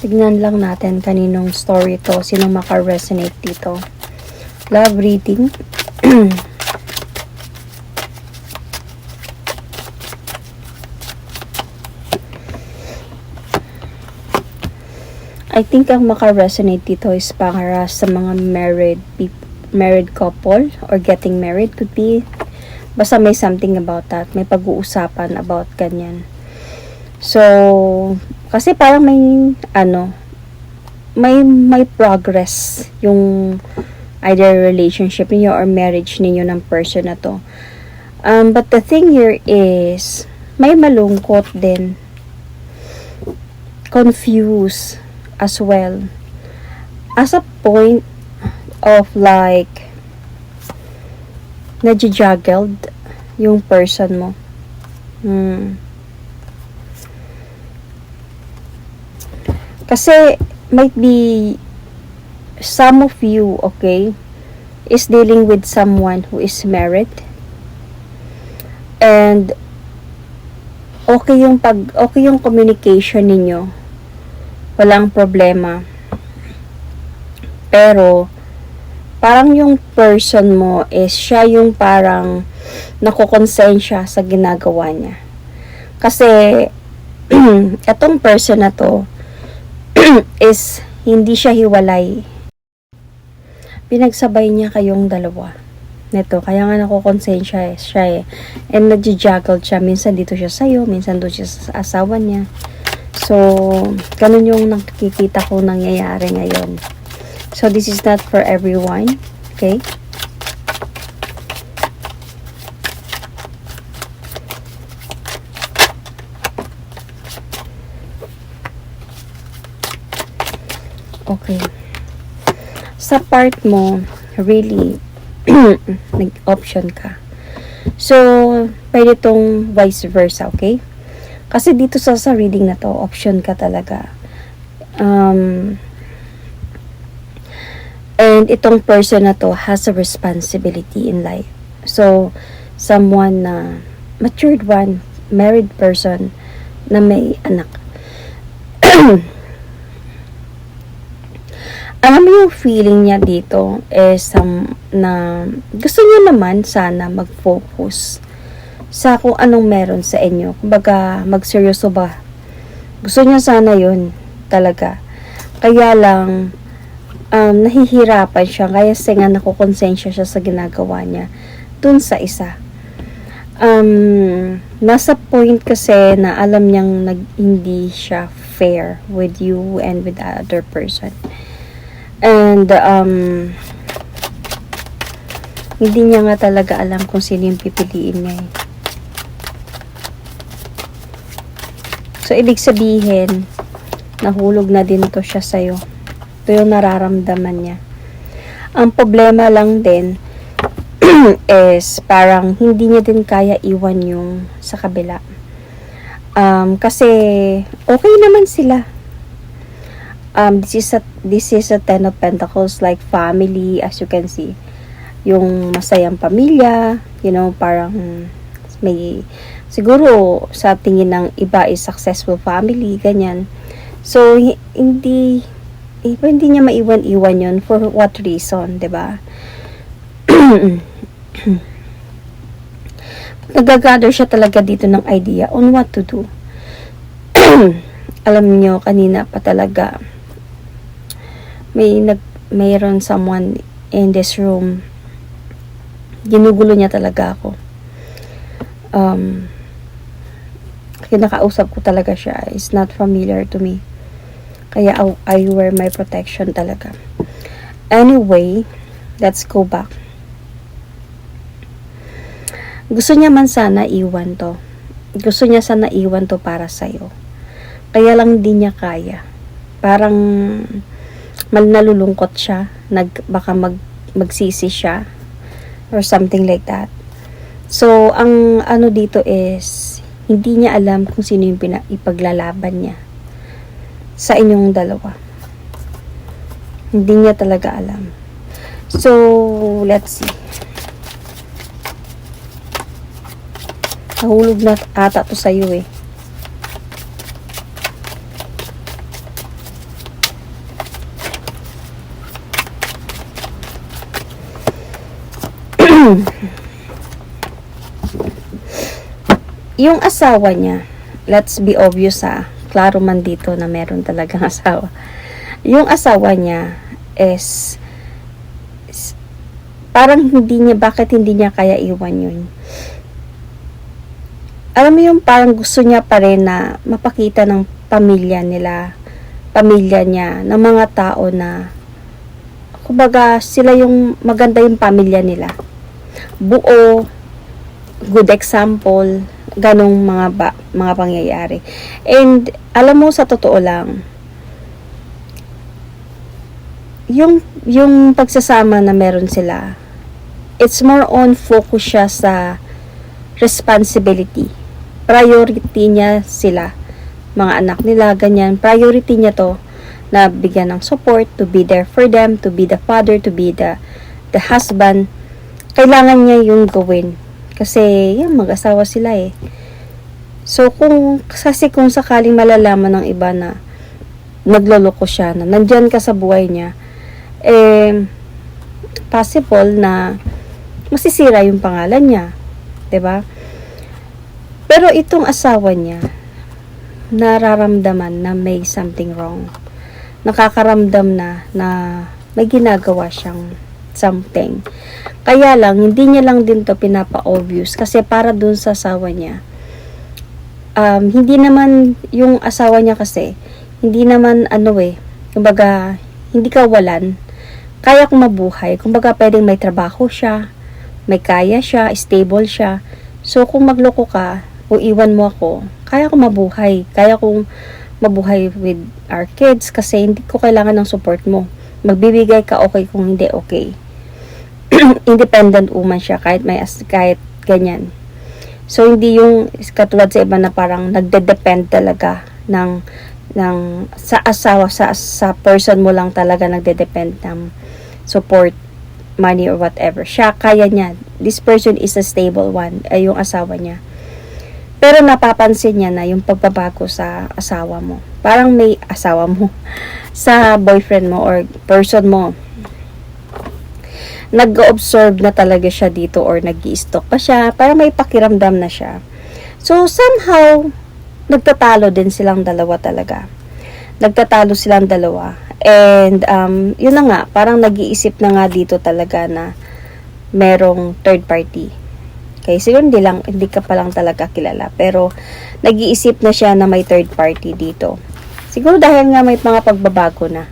Tignan lang natin kaninong story to, sino maka-resonate dito. Love reading. I think ang maka-resonate dito is para sa mga married couple or getting married, could be. Basta may something about that. May pag-uusapan about ganyan. So, kasi parang may progress yung either relationship niyo or marriage niyo ng person na to. But the thing here is, may malungkot din. Confused as well. As a point of like, nadjajuggled yung person mo. Kasi, might be some of you, okay, is dealing with someone who is married. And, okay yung communication ninyo. Walang problema. Pero, parang yung person mo is siya yung parang nakukonsensya sa ginagawa niya. Kasi, etong person na to is hindi siya hiwalay. Pinagsabay niya kayong dalawa. Neto, kaya nga nakukonsensya siya eh. And nagja-juggle siya. Minsan dito siya sa'yo, minsan doon siya sa asawa niya. So, ganun yung nakikita ko nangyayari ngayon. So, this is not for everyone. Okay? Okay. Sa part mo, really, nag-option ka. So, pwede tong vice versa, okay? Kasi dito sa reading na to, option ka talaga. And itong person na to has a responsibility in life. So, someone na matured one, married person na may anak. Alam mo yung feeling niya dito is na gusto niya naman sana mag-focus sa kung anong meron sa inyo. Kumbaga, magseryoso ba? Gusto niya sana yun talaga. Kaya lang, nahihirapan siya. Kaya nga nakukonsensya siya sa ginagawa niya dun sa isa. Nasa point kasi na alam niyang hindi siya fair with you and with the other person. And, hindi niya nga talaga alam kung sino yung pipiliin niya eh. So, ibig sabihin, nahulog na din to siya sa'yo. Ito yung nararamdaman niya. Ang problema lang din is parang hindi niya din kaya iwan yung sa kabila. Kasi okay naman sila. This is a Ten of Pentacles, like family, as you can see. Yung masayang pamilya, parang may siguro sa tingin ng iba is successful family, ganyan. So, hindi niya maiwan-iwan yun. For what reason, diba? Nag-gather siya talaga dito ng idea on what to do. Alam niyo, kanina pa talaga, mayroon someone in this room. Ginugulo niya talaga ako. Kinakausap ko talaga siya is not familiar to me. Kaya I wear my protection talaga. Anyway, let's go back. Gusto niya man sana iwan to. Gusto niya sana iwan to para sa'yo. Kaya lang di niya kaya. Parang nalulungkot siya. Baka magsisi siya. Or something like that. So, ang ano dito is, hindi niya alam kung sino yung ipaglalaban niya sa inyong dalawa. Hindi niya talaga alam. So, let's see. Nahulog na ata to sa'yo eh. Yung asawa niya, let's be obvious klaro man dito na meron talagang asawa. Yung asawa niya is parang bakit hindi niya kaya iwan yun. Alam mo yung parang gusto niya pa rin na mapakita ng pamilya niya, ng mga tao na, kumbaga, sila yung maganda yung pamilya nila. Buo, good example, ganong mga pangyayari. And, alam mo, sa totoo lang, yung pagsasama na meron sila, it's more on focus siya sa responsibility. Priority niya sila, mga anak nila, ganyan. Priority niya to, na bigyan ng support, to be there for them, to be the father, to be the husband. Kailangan niya yung gawin. Kasi, yan, mag-asawa sila eh. So, kung sakaling malalaman ng iba na nagloloko siya, na nandyan ka sa buhay niya, possible na masisira yung pangalan niya. 'Di ba? Pero itong asawa niya, nararamdaman na may something wrong. Nakakaramdam na may ginagawa siyang something. Kaya lang, hindi niya lang din to pinapa-obvious kasi para dun sa asawa niya. Hindi naman yung asawa niya kasi, hindi naman kumbaga, hindi kawalan. Kaya kong mabuhay. Kumbaga, pwedeng may trabaho siya, may kaya siya, stable siya. So, kung magloko ka, o iwan mo ako, kaya kong mabuhay. Kaya kong mabuhay with our kids kasi hindi ko kailangan ng support mo. Magbibigay ka okay kung hindi okay. Independent woman siya kahit ganyan. So, hindi yung katulad sa iba na parang nagde-depend talaga sa asawa, sa person mo lang talaga nagde-depend ng support, money or whatever. Siya, kaya niya. This person is a stable one, ay yung asawa niya. Pero napapansin niya na yung pagbabago sa asawa mo. Parang may asawa mo sa boyfriend mo or person mo. Nag-observe na talaga siya dito or nag-i-stalk pa siya. Parang may pakiramdam na siya. So, somehow, nagtatalo din silang dalawa talaga. Nagtatalo silang dalawa. And, yun na nga, parang nag-iisip na nga dito talaga na merong third party. Okay, siguro hindi ka pa lang talaga kilala. Pero, nag-iisip na siya na may third party dito. Siguro dahil nga may mga pagbabago na.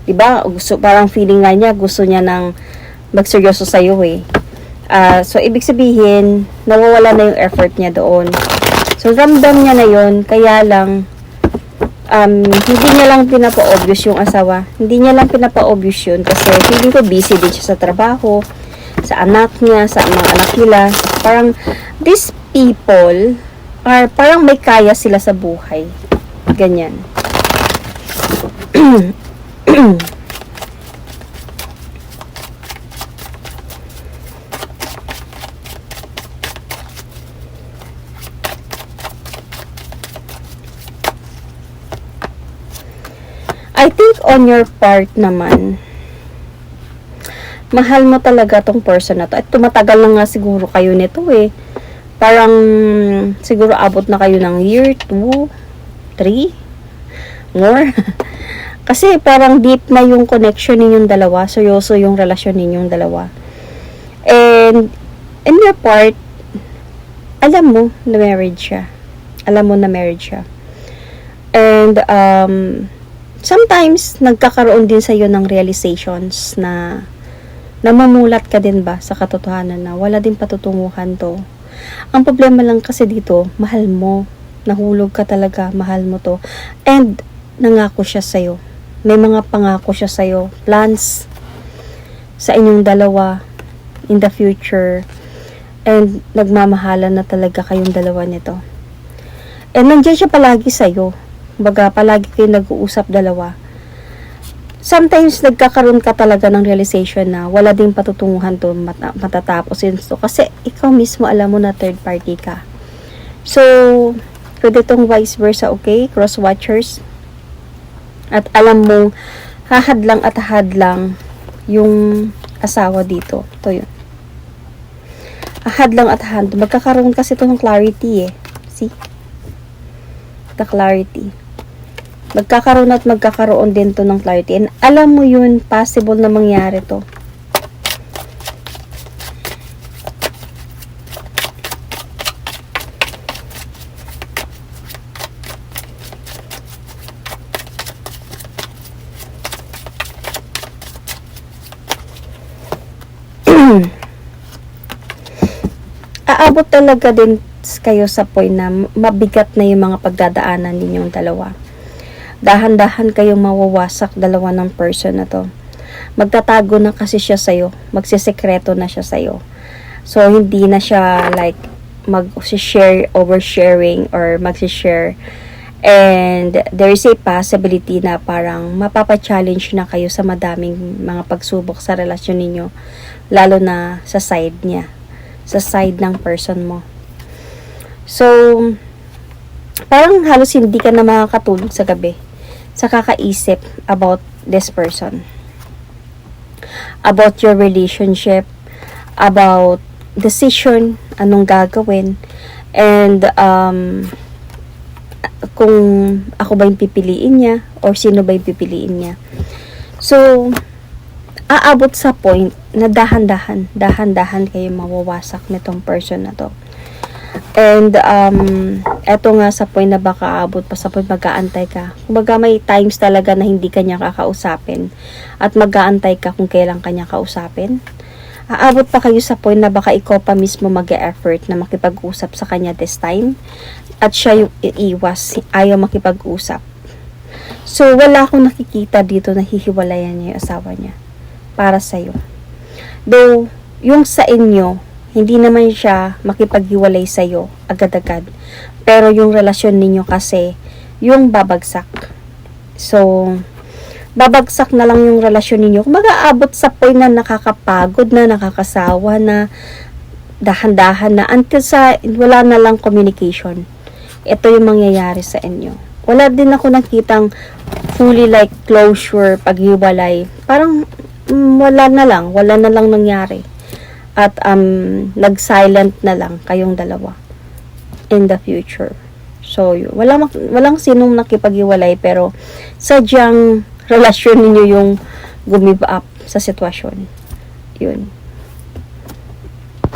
Diba? Parang feeling nga niya, gusto niya ng magseryoso sa'yo eh. So, ibig sabihin, nawawala na yung effort niya doon. So, ramdam niya na yun, kaya lang, hindi niya lang pinapa-obvious yung asawa. Hindi niya lang pinapa-obvious yun kasi feeling ko busy din siya sa trabaho, sa anak niya, sa mga anak nila. Parang, these people, parang may kaya sila sa buhay. Ganyan. I think on your part naman, mahal mo talaga tong person na to. At tumatagal na nga siguro kayo nito eh. Parang siguro abot na kayo ng year, 2, 3, more. Kasi parang deep na yung connection ninyong dalawa. Seryoso yung relasyon ninyong dalawa. And in your part, alam mo na married siya. And sometimes, nagkakaroon din sa'yo ng realizations na namumulat ka din ba sa katotohanan na wala din patutunguhan to. Ang problema lang kasi dito, mahal mo. Nahulog ka talaga, mahal mo to. And, nangako siya sa'yo. May mga pangako siya sa'yo. Plans sa inyong dalawa in the future. And, nagmamahalan na talaga kayong dalawa nito. And, nandiyan siya palagi sa'yo. Baga, palagi kayo nag-uusap dalawa. Sometimes, nagkakaroon ka talaga ng realization na wala ding patutunguhan to matatapos yun to. Kasi, ikaw mismo alam mo na third party ka. So, pwede tong vice versa, okay? Cross-watchers. At alam mong, hahadlang yung asawa dito. Ito yun. Ahadlang. Magkakaroon kasi ito ng clarity eh. See? The clarity. Magkakaroon at magkakaroon din to ng clarity. And alam mo yun, possible na mangyari to. Aabot talaga din kayo sa point na mabigat na yung mga pagdadaanan ninyong dalawa. Dahan-dahan kayong mawawasak dalawa ng person na to. Magtatago na kasi siya sa'yo. Magsisekreto na siya sa'yo. So, hindi na siya like mag-share, oversharing, or mag-share. And there is a possibility na parang mapapa-challenge na kayo sa madaming mga pagsubok sa relasyon ninyo. Lalo na sa side niya. Sa side ng person mo. So, parang halos hindi ka na makakatulog sa gabi sa kakaisip about this person. About your relationship, about decision, anong gagawin, and kung ako ba yung pipiliin niya or sino ba yung pipiliin niya. So, aabot sa point na dahan-dahan kayo mawawasak nitong person na to. And, eto nga sa point na baka aabot pa sa point mag-aantay ka. Kumbaga may times talaga na hindi kanya kakausapin at mag-aantay ka kung kailan kanya kausapin. Aabot pa kayo sa point na baka ikaw pa mismo mag-e-effort na makipag-usap sa kanya this time at siya yung iiwas, ayaw makipag-usap. So, wala akong nakikita dito na hihiwalayan niya yung asawa niya para sa'yo. Though, yung sa inyo, hindi naman siya makipaghiwalay sa'yo agad-agad. Pero yung relasyon ninyo kasi, yung babagsak. So, babagsak na lang yung relasyon ninyo. Kung mag-aabot sa point na nakakapagod na, nakakasawa na, dahan-dahan na, until sa wala na lang communication. Ito yung mangyayari sa inyo. Wala din ako nakitang fully like closure, paghiwalay. Parang wala na lang nangyari. At nag-silent na lang kayong dalawa in the future. So, walang sinong nakipaghiwalay pero sadyang relasyon ninyo yung gumiba up sa sitwasyon. Yun.